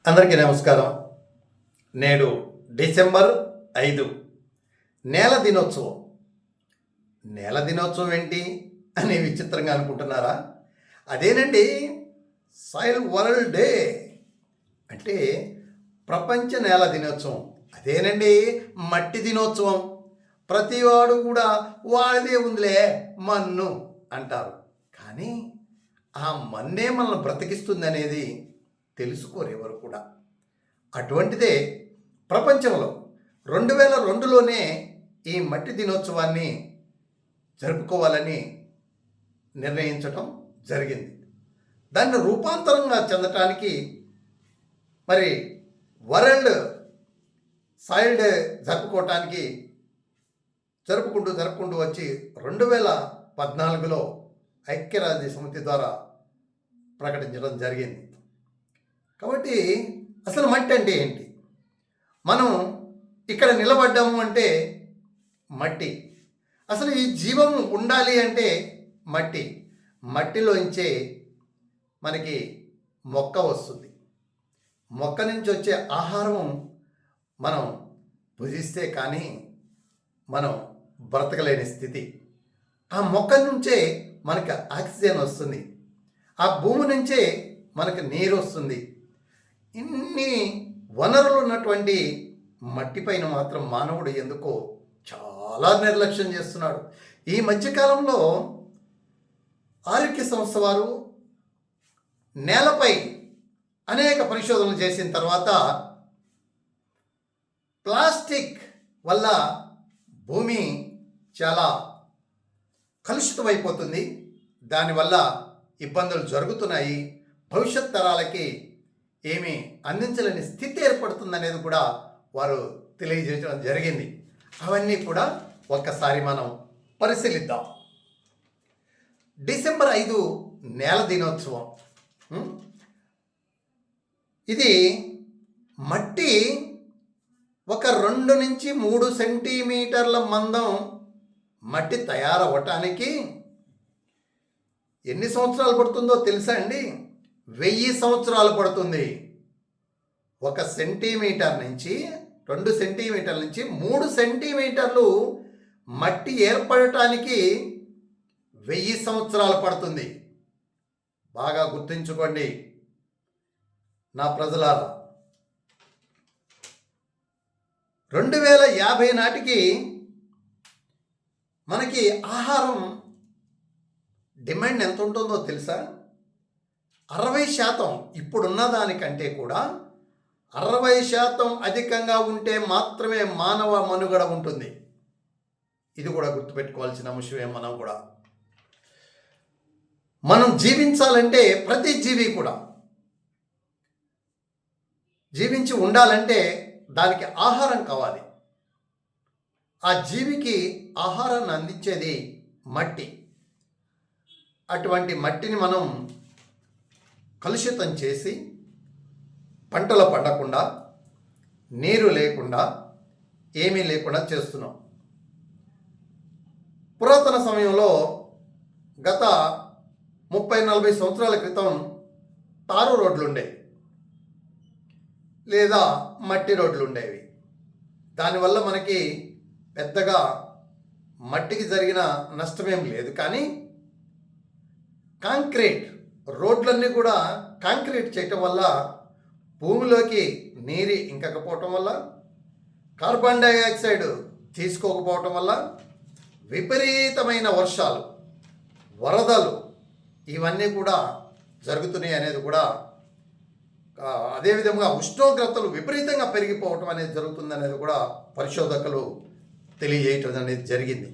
అందరికీ నమస్కారం. నేడు డిసెంబర్ 5 నేల దినోత్సవం. నేల దినోత్సవం ఏంటి అని విచిత్రంగా అనుకుంటున్నారా? అదేనండి, సాయిల్ వరల్డ్ డే అంటే ప్రపంచ నేల దినోత్సవం. అదేనండి, మట్టి దినోత్సవం. ప్రతివాడు కూడా వాడిదే ఉందిలే మన్ను అంటారు. కానీ ఆ మన్నే మనల్ని బ్రతికిస్తుంది అనేది తెలుసుకోరేవారు కూడా. అటువంటిదే ప్రపంచంలో 2002లోనే ఈ మట్టి దినోత్సవాన్ని జరుపుకోవాలని నిర్ణయించటం జరిగింది. దాన్ని రూపాంతరంగా చెందటానికి మరి వరల్డ్ సాయిల్ డే జరుపుకుంటూ వచ్చి 2014లో ఐక్యరాజ్య సమితి ద్వారా ప్రకటించడం జరిగింది. కాబట్టి అసలు మట్టి అంటే ఏంటి? మనం ఇక్కడ నిలబడ్డాము అంటే మట్టి. అసలు ఈ జీవం ఉండాలి అంటే మట్టి. మట్టిలోంచే మనకి మొక్క వస్తుంది. మొక్క నుంచి వచ్చే ఆహారం మనం భుజిస్తే కానీ మనం బ్రతకలేని స్థితి. ఆ మొక్క నుంచే మనకు ఆక్సిజన్ వస్తుంది. ఆ భూమి నుంచే మనకు నీరు వస్తుంది. ఇన్ని వనరులు ఉన్నటువంటి మట్టి పైన మాత్రం మానవుడు ఎందుకో చాలా నిర్లక్ష్యం చేస్తున్నాడు. ఈ మధ్యకాలంలో ఆరోగ్య సంస్థ వారు నేలపై అనేక పరిశోధనలు చేసిన తర్వాత ప్లాస్టిక్ వల్ల భూమి చాలా కలుషితమైపోతుంది, దానివల్ల ఇబ్బందులు జరుగుతున్నాయి, భవిష్యత్ తరాలకి ఏమీ అందించలేని స్థితి ఏర్పడుతుందనేది కూడా వారు తెలియజేయడం జరిగింది. అవన్నీ కూడా ఒక్కసారి మనం పరిశీలిద్దాం. డిసెంబర్ 5 నేల దినోత్సవం. ఇది మట్టి ఒక 2 నుంచి 3 సెంటీమీటర్ల మందం మట్టి తయారవటానికి ఎన్ని సంవత్సరాలు పడుతుందో తెలుసా అండి? 1000 సంవత్సరాలు పడుతుంది. 1 సెంటీమీటర్ నుంచి 2 సెంటీమీటర్ల నుంచి 3 సెంటీమీటర్లు మట్టి ఏర్పడటానికి 1000 సంవత్సరాలు పడుతుంది. బాగా గుర్తుంచుకోండి నా ప్రజలారా. 2050 నాటికి మనకి ఆహారం డిమాండ్ ఎంత ఉంటుందో తెలుసా? 60%. ఇప్పుడున్న దానికంటే కూడా 60% అధికంగా ఉంటే మాత్రమే మానవ మనుగడ ఉంటుంది. ఇది కూడా గుర్తుపెట్టుకోవాల్సిన విషయం. మనం జీవించాలంటే ప్రతి జీవి కూడా జీవించి ఉండాలంటే దానికి ఆహారం కావాలి. ఆ జీవికి ఆహారాన్ని అందించేది మట్టి. అటువంటి మట్టిని మనం కలుషితం చేసి పంటలు పండకుండా, నీరు లేకుండా, ఏమీ లేకుండా చేస్తున్నాం. పురాతన సమయంలో గత 30-40 సంవత్సరాల క్రితం తారు రోడ్లు ఉండేవి, లేదా మట్టి రోడ్లు ఉండేవి. దానివల్ల మనకి పెద్దగా మట్టికి జరిగిన నష్టమేం లేదు. కానీ కాంక్రీట్ రోడ్లన్నీ కూడా కాంక్రీట్ చేయటం వల్ల భూమిలోకి నీరు ఇంకకపోవటం వల్ల, కార్బన్ డైఆక్సైడ్ తీసుకోకపోవటం వల్ల విపరీతమైన వర్షాలు, వరదలు ఇవన్నీ కూడా జరుగుతున్నాయి అనేది కూడా, అదేవిధంగా ఉష్ణోగ్రతలు విపరీతంగా పెరిగిపోవటం అనేది జరుగుతుందనేది కూడా పరిశోధకులు తెలియజేయటం అనేది జరిగింది.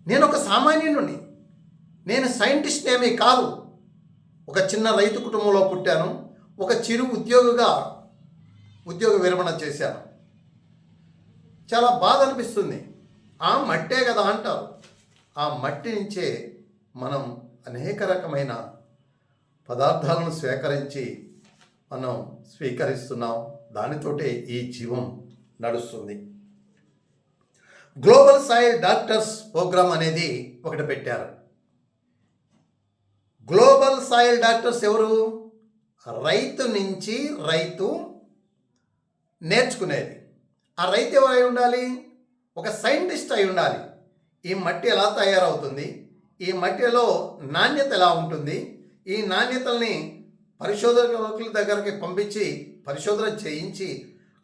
నేను ఒక సామాన్యుడిని, నేను సైంటిస్ట్ ఏమీ కాదు. ఒక చిన్న రైతు కుటుంబంలో పుట్టాను. ఒక చిరు ఉద్యోగ విరమణ చేశాను. చాలా బాధ అనిపిస్తుంది. ఆ మట్టే కదా అంటారు. ఆ మట్టి నుంచే మనం అనేక రకమైన పదార్థాలను మనం స్వీకరిస్తున్నాం. దానితోటే ఈ జీవం నడుస్తుంది. గ్లోబల్ సాయిల్ డాక్టర్స్ ప్రోగ్రామ్ అనేది ఒకటి పెట్టారు. గ్లోబల్ సాయిల్ డాక్టర్స్ ఎవరు? రైతు నుంచి రైతు నేర్చుకునేది. ఆ రైతు ఎవరై ఉండాలి? ఒక సైంటిస్ట్ అయి ఉండాలి. ఈ మట్టి ఎలా తయారవుతుంది, ఈ మట్టిలో నాణ్యత ఎలా ఉంటుంది, ఈ నాణ్యతల్ని పరిశోధకుల దగ్గరికి పంపించి పరిశోధన చేయించి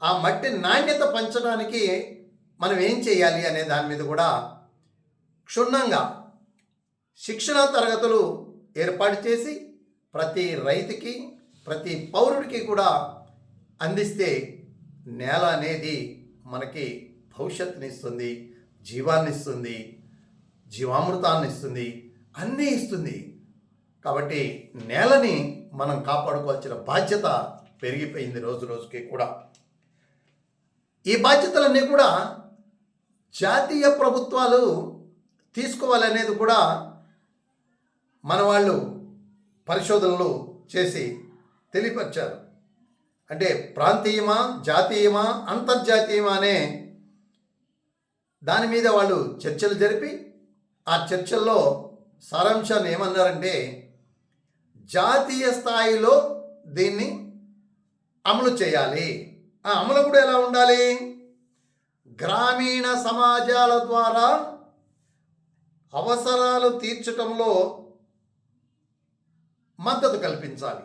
ఆ మట్టి నాణ్యత పెంచడానికి మనం ఏం చేయాలి అనే దాని మీద కూడా క్షుణ్ణంగా శిక్షణా తరగతులు ఏర్పాటు చేసి ప్రతి రైతుకి ప్రతి పౌరుడికి కూడా అందిస్తే నేల అనేది మనకి భవిష్యత్తుని ఇస్తుంది, జీవాన్ని ఇస్తుంది, జీవామృతాన్ని ఇస్తుంది, అన్నీ ఇస్తుంది. కాబట్టి నేలని మనం కాపాడుకోవాల్సిన బాధ్యత పెరిగిపోయింది రోజు రోజుకి కూడా. ఈ బాధ్యతలన్నీ కూడా జాతీయ ప్రభుత్వాలు తీసుకోవాలనేది కూడా మన వాళ్ళు పరిశోధనలు చేసి తెలియపరిచారు. అంటే ప్రాంతీయమా, జాతీయమా, అంతర్జాతీయమా అనే దాని మీద వాళ్ళు చర్చలు జరిపి ఆ చర్చల్లో సారాంశాన్ని ఏమన్నారంటే, జాతీయ స్థాయిలో దీన్ని అమలు చేయాలి. ఆ అమలు కూడా ఎలా ఉండాలి? గ్రామీణ సమాజాల ద్వారా అవసరాలు తీర్చటంలో మద్దతు కల్పించాలి.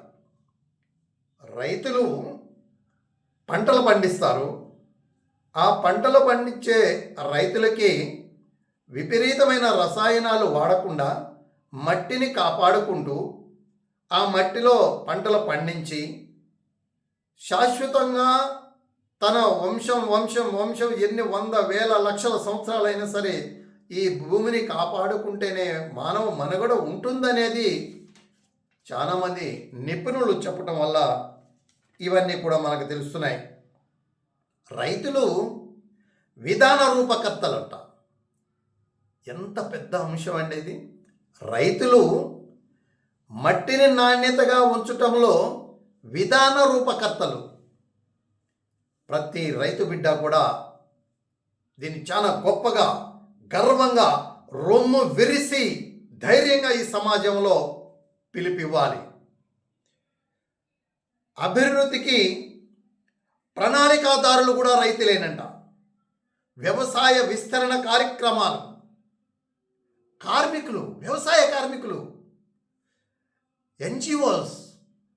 రైతులు పంటలు పండిస్తారు. ఆ పంటలు పండించే రైతులకి విపరీతమైన రసాయనాలు వాడకుండా మట్టిని కాపాడుకుంటూ ఆ మట్టిలో పంటలు పండించి శాశ్వతంగా తన వంశం వంశం వంశం ఎన్ని వంద వేల లక్షల సంవత్సరాలైనా సరే ఈ భూమిని కాపాడుకుంటేనే మానవ మనుగడ ఉంటుందనేది చాలామంది నిపుణులు చెప్పటం వల్ల ఇవన్నీ కూడా మనకు తెలుస్తున్నాయి. రైతులు విధాన రూపకర్తలంట. ఎంత పెద్ద అంశం అండి ఇది. రైతులు మట్టిని నాణ్యతగా ఉంచటంలో విధాన రూపకర్తలు. ప్రతి రైతు బిడ్డ కూడా దీన్ని చాలా గొప్పగా గర్వంగా రొమ్ము విరిసి ధైర్యంగా ఈ సమాజంలో పిలిపివ్వాలి. అభివృద్ధికి ప్రణాళికాదారులు కూడా రైతులేనంట. వ్యవసాయ విస్తరణ కార్యక్రమాలు, కార్మికులు, వ్యవసాయ కార్మికులు, NGOs,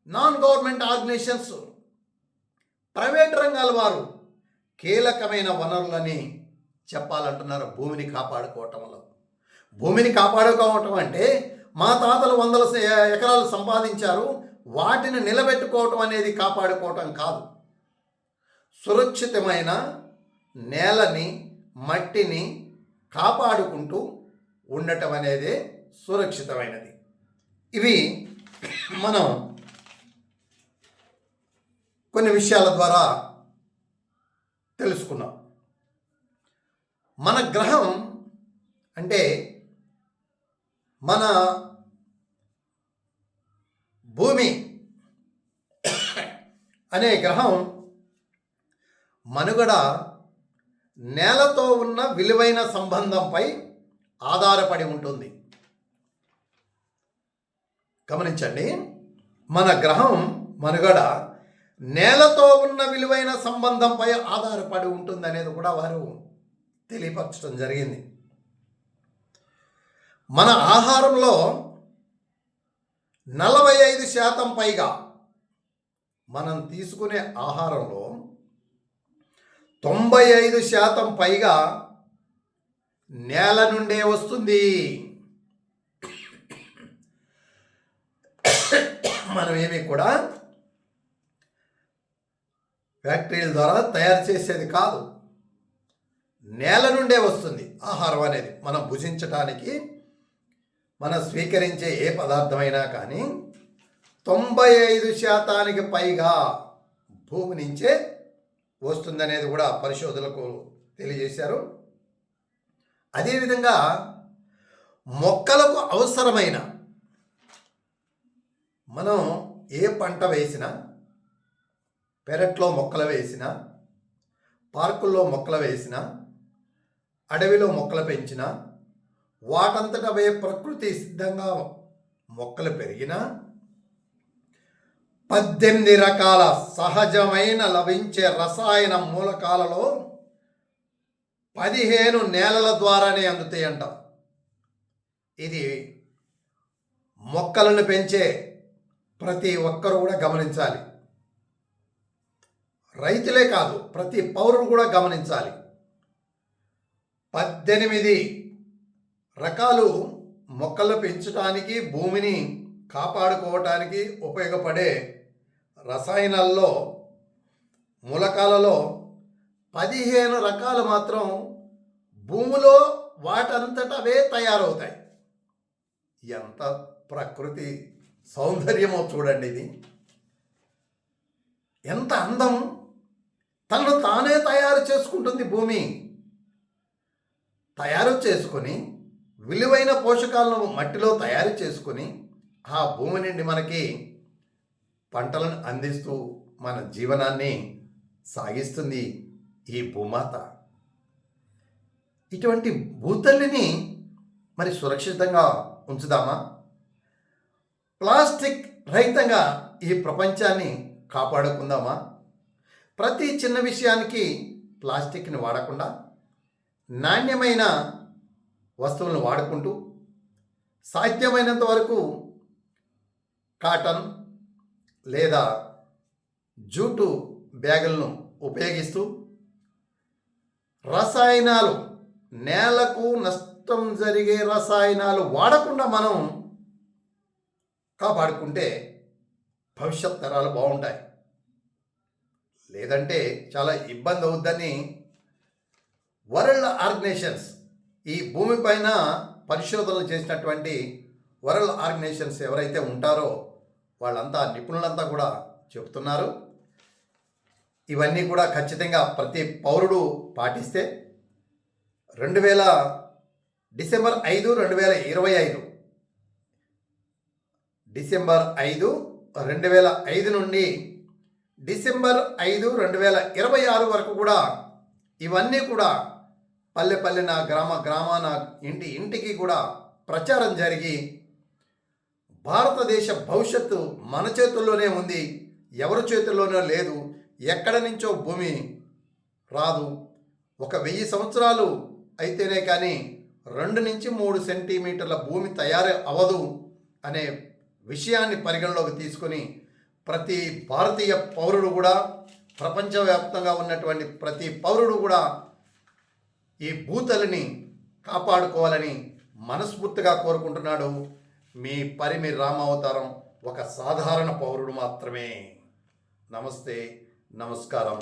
non government organizations, private రంగాల వారు కీలకమైన వనరులని చెప్పాలంటున్నారు భూమిని కాపాడుకోవటంలో. భూమిని కాపాడుకోవటం అంటే మా తాతలు వందల ఎకరాలు సంపాదించారు, వాటిని నిలబెట్టుకోవటం అనేది కాపాడుకోవటం కాదు. సురక్షితమైన నేలని, మట్టిని కాపాడుకుంటూ ఉండటం అనేది సురక్షితమైనది. ఇవి మనం కొన్ని విషయాల ద్వారా తెలుసుకున్నాం. మన గ్రహం అంటే మన భూమి అనే గ్రహం మనుగడ నేలతో ఉన్న విలువైన సంబంధంపై ఆధారపడి ఉంటుంది. గమనించండి, మన గ్రహం మనుగడ నేలతో ఉన్న విలువైన సంబంధంపై ఆధారపడి ఉంటుంది అనేది కూడా వారు తెలియపరచడం జరిగింది. మన ఆహారంలో 45% పైగా, మనం తీసుకునే ఆహారంలో 95% పైగా నేల నుండే వస్తుంది. మనం ఏమీ కూడా ఫ్యాక్టరీల ద్వారా తయారు చేసేది కాదు, నేల నుండే వస్తుంది. ఆహారం అనేది మనం భుజించటానికి మనం స్వీకరించే ఏ పదార్థమైనా కానీ 95% పైగా భూమి నుంచే వస్తుందనేది కూడా పరిశోధనలకు తెలియజేశారు. అదేవిధంగా మొక్కలకు అవసరమైన, మనం ఏ పంట వేసినా, పెరట్లో మొక్కలు వేసినా, పార్కుల్లో మొక్కలు వేసినా, అడవిలో మొక్కలు పెంచినా, వాటంతట అవే ప్రకృతి సిద్ధంగా మొక్కలు పెరిగినా 18 రకాల సహజమైన లభించే రసాయన మూలకాలలో 15 నేలల ద్వారానే అందుతాయంట. ఇది మొక్కలను పెంచే ప్రతి ఒక్కరు కూడా గమనించాలి. రైతులే కాదు, ప్రతి పౌరుడు కూడా గమనించాలి. 18 రకాలు మొక్కలు పెంచడానికి, భూమిని కాపాడుకోవటానికి ఉపయోగపడే రసాయనాల్లో, మూలకాలలో 15 రకాలు మాత్రం భూమిలో వాటంతట అవే తయారవుతాయి. ఎంత ప్రకృతి సౌందర్యమో చూడండి. ఇది ఎంత అందం! తనను తానే తయారు చేసుకుంటుంది భూమి. తయారు చేసుకొని విలువైన పోషకాలను మట్టిలో తయారు చేసుకొని ఆ భూమి నుండి మనకి పంటలను అందిస్తూ మన జీవనాన్ని సాగిస్తుంది ఈ భూమాత. ఇటువంటి భూతల్లిని మరి సురక్షితంగా ఉంచుదామా? ప్లాస్టిక్ రహితంగా ఈ ప్రపంచాన్ని కాపాడుకుందామా? ప్రతి చిన్న విషయానికి ప్లాస్టిక్ని వాడకుండా నాణ్యమైన వస్తువులను వాడుకుంటూ సాధ్యమైనంత వరకు కాటన్ లేదా జూటు బ్యాగులను ఉపయోగిస్తూ రసాయనాలు, నేలకు నష్టం జరిగే రసాయనాలు వాడకుండా మనం కాపాడుకుంటే భవిష్యత్ తరాలు బాగుంటాయి. లేదంటే చాలా ఇబ్బంది అవుద్దని వరల్డ్ ఆర్గనైజేషన్స్, ఈ భూమిపైన పరిశోధనలు చేసినటువంటి వరల్డ్ ఆర్గనైజేషన్స్ ఎవరైతే ఉంటారో వాళ్ళంతా, నిపుణులంతా కూడా చెబుతున్నారు. ఇవన్నీ కూడా ఖచ్చితంగా ప్రతి పౌరుడు పాటిస్తే డిసెంబర్ 5, 2025 డిసెంబర్ 5, 2005 నుండి డిసెంబర్ 5, 2026 వరకు కూడా ఇవన్నీ కూడా పల్లె పల్లెన, గ్రామాన, ఇంటికి కూడా ప్రచారం జరిగి భారతదేశ భవిష్యత్తు మన చేతుల్లోనే ఉంది, ఎవరి చేతుల్లోనో లేదు. ఎక్కడి నుంచో భూమి రాదు. 1000 సంవత్సరాలు అయితేనే కానీ 2 నుంచి 3 సెంటీమీటర్ల భూమి తయారు అవ్వదు అనే విషయాన్ని పరిగణలోకి తీసుకొని ప్రతి భారతీయ పౌరుడు కూడా, ప్రపంచవ్యాప్తంగా ఉన్నటువంటి ప్రతి పౌరుడు కూడా ఈ భూతల్లిని కాపాడుకోవాలని మనస్ఫూర్తిగా కోరుకుంటున్నాడు. మీ పరిమి రామావతారం, ఒక సాధారణ పౌరుడు మాత్రమే. నమస్తే, నమస్కారం.